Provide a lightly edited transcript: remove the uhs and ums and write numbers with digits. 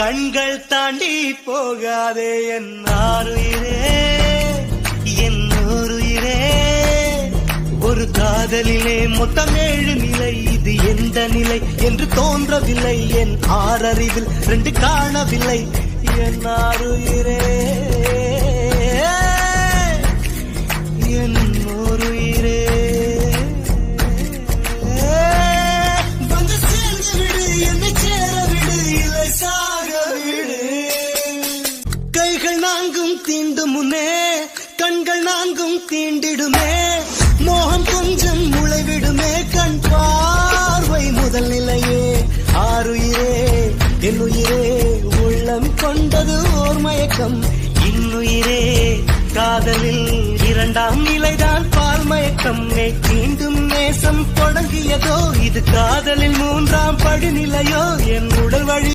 கண்கள் தாண்டி போகாதே என் ஆருயிரே, என் ஓருயிரே. ஒரு காதலிலே மொத்தம் 7 நிலை, இது எந்த நிலை என்று தோன்றவில்லை. என் 6 அறிவில் 2 காணவில்லை. என் ஆருயிரே, என் ஓருயிரே. வந்து சேர்ந்து விடு, என்னை சேர விடு, இல்லை சாக விடு. கைகள் நான்கும் தீண்டும் முன்னே கண்கள் நான்கும் தீண்டிடுமே. மோகம் கொஞ்சம் முளைவிடுமே, கண் பார்வை முதல் நிலையே. ஆருயிரே, என் உயிரே, உள்ளம் கொண்டது ஓர் மயக்கம். இன்னுயிரே, காதலில் 2ஆம் நிலைதான் பால் மயக்கம். மீண்டும் நேசம் தொடங்கியதோ, இது காதலில் 3ஆம் படிநிலையோ. என் உடல் வழி